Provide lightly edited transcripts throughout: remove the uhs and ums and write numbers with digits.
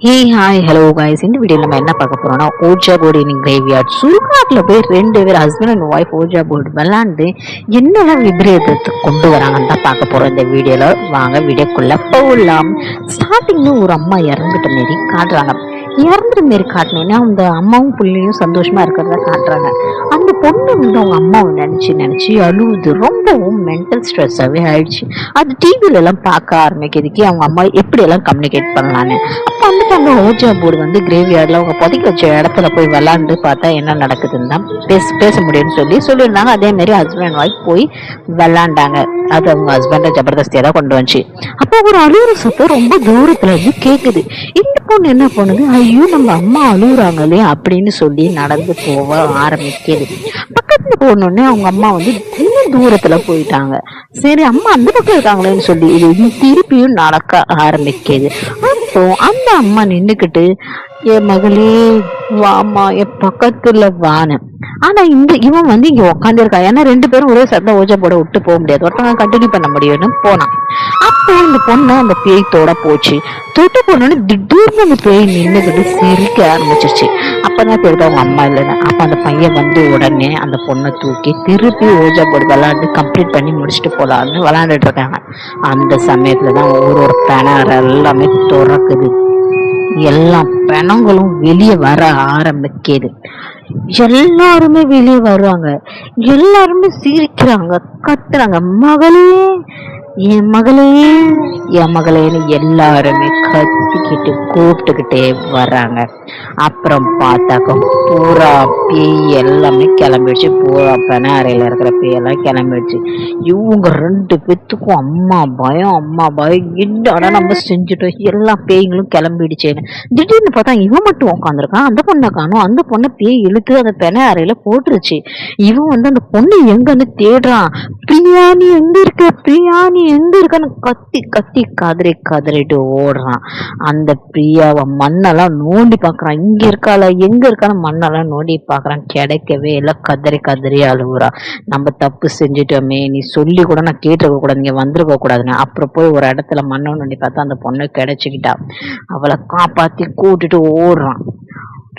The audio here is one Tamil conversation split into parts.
Hi hello guys. இந்த வீடியோவில் நம்ம என்ன பார்க்க போறோம்னா ஓஜா போர்டு இன் கிரேவியார்ட். சுடுகாட்டில் போய் ரெண்டு பேர் husband and wife Ouija board விளாண்டு என்னென்ன விபரீதத்தை கொண்டு வராங்கன்னு தான் பார்க்க போறோம் இந்த வீடியோவில். வாங்க வீடியோக்குள்ள போகலாம். ஸ்டார்டிங்ல ஒரு அம்மா இறந்துட்ட மாரி காட்டுறாங்க. இறந்துட்ட மாரி காட்டினோடனே அந்த அம்மாவும் பிள்ளையும் சந்தோஷமா இருக்கிறத காட்டுறாங்க. அந்த பொண்ணு வந்து அவங்க அம்மாவை நினைச்சு அழுவுது. ரொம்பவும் மென்டல் ஸ்ட்ரெஸ்ஸாகவே ஆயிடுச்சு. அது டிவில எல்லாம் பார்க்க ஆரம்பிக்கிறதுக்கு அவங்க அம்மா எப்படி எல்லாம் கம்யூனிகேட் பண்ணலான்னு அப்போ வந்துட்டு அந்த ஓஜா போர்டு வந்து கிரேவியார்டில் அவங்க புதைக்க வச்ச இடத்துல போய் விளாண்டு பார்த்தா என்ன நடக்குதுன்னு தான் பேச முடியும்னு சொல்லியிருந்தாங்க. அதே மாதிரி ஹஸ்பண்ட் அண்ட் ஒய்ஃப் போய் விளாண்டாங்க. அது அவங்க ஹஸ்பண்டை ஜபர்தஸ்தியாக தான் கொண்டு வந்துச்சு. அப்போ ஒரு அழுகுற சத்தம் ரொம்ப தூரத்துல இருந்து கேட்குது. இந்த பொண்ணு என்ன பண்ணுது, ஐயோ நம்ம அம்மா அழுகுறாங்களே அப்படின்னு சொல்லி நடந்து போக ஆரம்பிக்குது. பக்கத்துல போனோடனே அவங்க அம்மா வந்து இன்னும் தூரத்துல போயிட்டாங்க. சரி அம்மா அந்த பக்கம் இருக்காங்களேன்னு சொல்லி இது திருப்பியும் நடக்க ஆரம்பிக்குது. அப்போ அந்த அம்மா நின்றுக்கிட்டு, என் மகளே வாமா என் பக்கத்துல வான்னு. ஆனா இவன் வந்து இங்க உட்காந்துருக்கா. ஏன்னா ரெண்டு பேரும் ஒரே சத்தம் ஓஜா போட விட்டு போக முடியாது, ஒருத்தவங்க கண்டினியூ பண்ண முடியும்னு போனான். அப்போ இந்த பொண்ணு அந்த பேய் தொட போச்சு. தொட்டு போனோன்னு திடீர்னு அந்த பேய் நின்றுக்கிட்டு சிரிக்க ஆரம்பிச்சிருச்சு. அப்பதான் தெரியுது அவங்க அம்மா இல்லைன்னு. அப்ப அந்த பையன் வந்து உடனே அந்த பொண்ணை தூக்கி திருப்பி ஓஜா போர்டு விளையாண்டு கம்ப்ளீட் பண்ணி முடிச்சுட்டு போலான்னு விளையாண்டுட்டு இருக்காங்க. அந்த சமயத்துலதான் ஒரு பேனர் எல்லாமே திறக்குது. எல்லா பிணங்களும் வெளியே வர ஆரம்பிக்குது. எல்லாருமே வெளியே வருவாங்க. எல்லாருமே சிரிக்கிறாங்க, கத்துறாங்க, மகளே என் மகளே என் மகளேன்னு எல்லாருமே கத்திக்கிட்டு கூப்பிட்டுக்கிட்டே வர்றாங்க. அப்புறம் பார்த்தாக்க பூரா பேய் எல்லாமே கிளம்பிடுச்சு. பூரா பெனாரையில் இருக்கிற பேயெல்லாம் கிளம்பிடுச்சு. இவங்க ரெண்டு பேத்துக்கும் அம்மா பயம் என்னடா நம்ம செஞ்சுட்டோம், எல்லா பேய்களும் கிளம்பிடுச்சேன்னு. திடீர்னு பார்த்தா இவன் மட்டும் உட்காந்துருக்கான். அந்த பொண்ணை காணும். அந்த பொண்ணை பேய் இழுத்து அந்த பெனாரையில போட்டுருச்சு. இவன் வந்து அந்த பொண்ணு எங்கன்னு தேடுறான். பிரியாணி எங்க இருக்க, பிரியாணி எங்க இருக்கான்னு கத்தி கத்தி கதறிட்டு ஓடுறான். அந்த பிரியாவை மண்ணெல்லாம் நோண்டி பாக்குறான். இங்க இருக்காளா எங்க இருக்கான்னு மண்ணெல்லாம் நோண்டி பாக்குறான். கிடைக்கவே இல்லை. கதறி அழுகுறா. நம்ம தப்பு செஞ்சுட்டோமே, நீ சொல்லி கூட நான் கேட்டிருக்க கூடாது, நீங்க வந்திருக்க கூடாதுன்னு. அப்புறம் போய் ஒரு இடத்துல மண்ணை நோண்டி பார்த்தா அந்த பொண்ணு கிடைச்சிக்கிட்டா. அவளை காப்பாத்தி கூட்டிட்டு ஓடுறான்.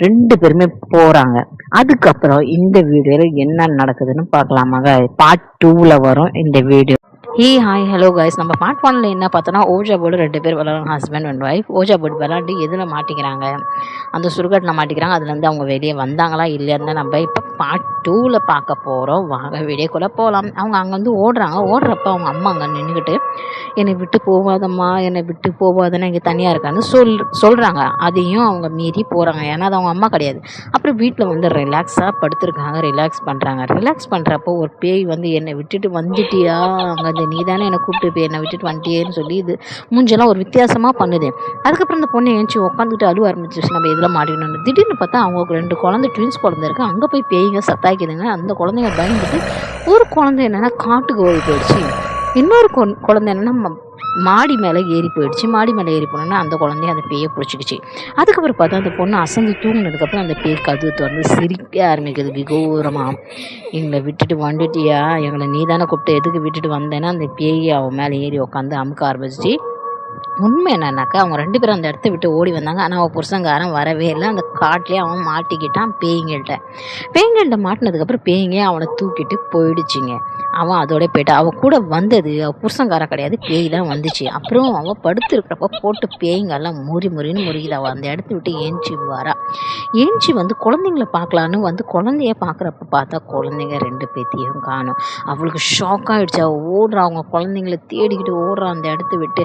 ரெண்டு பேருமே போறாங்க. அதுக்கப்புறம் இந்த வீடியோல என்ன நடக்குதுன்னு பார்க்கலாமாங்க. பார்ட் 2ல வரும் இந்த வீடியோ. Hi hello guys. நம்ம பார்ட் 1ல என்ன பார்த்தோன்னா ஓஜா போர்டு ரெண்டு பேர் விளாட்றாங்க, husband and wife. Ouija board விளாண்டு எதில் மாட்டிக்கிறாங்க, அந்த சுடுகாட்டில் மாட்டிக்கிறாங்க. அதுலேருந்து அவங்க வெளியே வந்தாங்களா இல்லையான்னு தான் நம்ம இப்போ பார்ட் 2ல பார்க்க போகிறோம். வாங்க வீடியோக்குள்ளே போகலாம். அவங்க அங்கே வந்து ஓடுறப்ப அவங்க அம்மா அங்கே நின்றுக்கிட்டு, என்னை விட்டு போகாதம்மா, என்னை விட்டு போகாதன்னு இங்கே தனியாக இருக்கான்னு சொல்கிறாங்க. அதையும் அவங்க மீறி போகிறாங்க. ஏன்னா அது அவங்க அம்மா கிடையாது. அப்புறம் வீட்டில் வந்து ரிலாக்ஸாக படுத்துருக்காங்க, ரிலாக்ஸ் பண்ணுறப்போ ஒரு பேய் வந்து என்னை விட்டுட்டு வந்துட்டியா, அங்கே நீ தானே என்னை கூப்பிட்டு போய் என்னை விட்டுட்டு வந்துட்டியேன்னு சொல்லி இது மூஞ்செல்லாம் ஒரு வித்தியாசமாக பண்ணுது. அதுக்கப்புறம் அந்த பொண்ணு ஏஞ்சி உட்காந்துட்டு அழுவ ஆரம்பிச்சிருச்சு, நம்ம இதில் மாட்டிக்கணும்னு. திடீர்னு பார்த்தா அவங்களுக்கு 2 குழந்தை, ட்வின்ஸ் குழந்தை இருக்குது. அங்கே போய் பேய்ங்க சத்தாக்கிதுங்க. அந்த குழந்தைங்க பயந்துட்டு ஒரு குழந்தை என்னென்னா காட்டுக்கு ஓடி போயிடுச்சு. இன்னொரு குழந்தை என்னென்னா மாடி மேலே ஏறி போயிடுச்சு. மாடி மேலே ஏறி போனோன்னா அந்த குழந்தைய அந்த பேயை பிடிச்சிக்கிச்சு. அதுக்கப்புறம் பார்த்தா அந்த பொண்ணு அசந்து தூங்கினதுக்கப்புறம் அந்த பேய் கதவு திறந்து சிரிக்க ஆரம்பிக்குது விகோரமாக. எங்களை விட்டுட்டு வந்துட்டியா, எங்களை நீ தானே கூப்பிட்டு எதுக்கு விட்டுட்டு வந்தேன்னா அந்த பேயை அவன் மேலே ஏறி உட்காந்து அமுக்க ஆரம்பிச்சிச்சு. உண்மை என்னன்னாக்கா அவங்க 2 பேரும் அந்த இடத்த விட்டு ஓடி வந்தாங்க. ஆனால் அவன் புருஷங்காரன் வரவே இல்லை. அந்த காட்டிலே அவன் மாட்டிக்கிட்டான் பேய்ங்கள்கிட்ட மாட்டினதுக்கப்புறம் பேய்ங்க அவனை தூக்கிட்டு போயிடுச்சுங்க. அவன் அதோட போயிட்டான். அவன் கூட வந்தது அவன் புருஷங்காரன் கிடையாது, பேய் தான் வந்துச்சு. அப்புறம் அவன் படுத்துருக்கிறப்ப போட்டு பேய்ங்கெல்லாம் முறின்னு முறிக்குது. அவள் அந்த இடத்த விட்டு ஏஞ்சி வந்து குழந்தைங்கள பார்க்கலான்னு வந்து குழந்தைய பார்க்குறப்ப பார்த்தா குழந்தைங்க 2 பேத்தையும் காணும். அவளுக்கு ஷாக் ஆகிடுச்சு. அவள் ஓடுறா, அவங்க குழந்தைங்கள தேடிக்கிட்டு ஓடுறான் அந்த இடத்த விட்டு.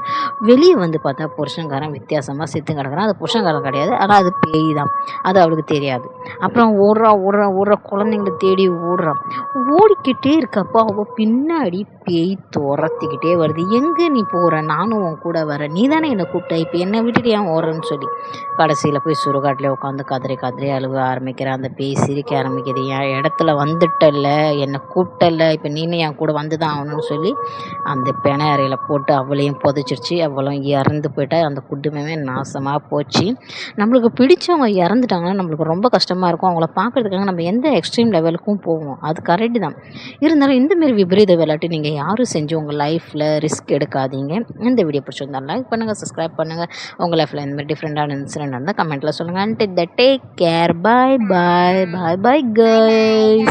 வெளியே வந்து பார்த்தா புருஷங்காரன் வித்தியாசமாக செத்து கிடக்குறான். அது புருஷங்காரன் கிடையாது, ஆனால் அது பேய் தான். அது அவளுக்கு தெரியாது. அப்புறம் ஓடுறா குழந்தைங்கள தேடி ஓடிக்கிட்டே இருக்கப்போ அவள் பின்னாடி பேய் துரத்திக்கிட்டே வருது. எங்கே நீ போகிற, நானும் உன் கூட வரேன், நீ தானே என்னை கூப்பிட்ட, இப்போ என்னை விட்டுட்டு ஏன் ஓடுறேன்னு சொல்லி கடைசியில் போய் சுடுகாட்டில் உட்காந்து கதறி அழுவ ஆரம்பிக்கிறேன். அந்த பேய் சிரிக்க ஆரம்பிக்குது. என் இடத்துல வந்துட்டல்ல, என்னை கூப்பிட்டல்ல, இப்போ நீனே என் கூட வந்து தான் ஆகணும்னு சொல்லி அந்த பிணை அறையில் போட்டு அவளையும் புதைச்சிருச்சு. அவளும் இறந்து போயிட்டா. அந்த குடும்பமே நாசமாக போச்சு. நம்மளுக்கு பிடிச்சவங்க இறந்துட்டாங்கன்னா நம்மளுக்கு ரொம்ப கஷ்டமாக இருக்கும். அவங்கள பார்க்குறதுக்காக நம்ம எந்த எக்ஸ்ட்ரீம் லெவலுக்கும் போவோம், அது கரெக்டு தான். இருந்தாலும் இந்தமாரி விபரீத விளையாட்டு நீங்கள் யாரும் செஞ்சு உங்கள் லைஃப்பில் ரிஸ்க் எடுக்காதீங்க. இந்த வீடியோ பிடிச்சிருந்தா லைக் பண்ணுங்கள், சப்ஸ்கிரைப் பண்ணுங்கள். உங்கள் லைஃப்பில் இந்த மாதிரி டிஃப்ரெண்ட்டான இன்சிடென்ட் இருந்தால் கமெண்ட்டில் சொல்லுங்கள். And take care. Bye bye bye bye guys.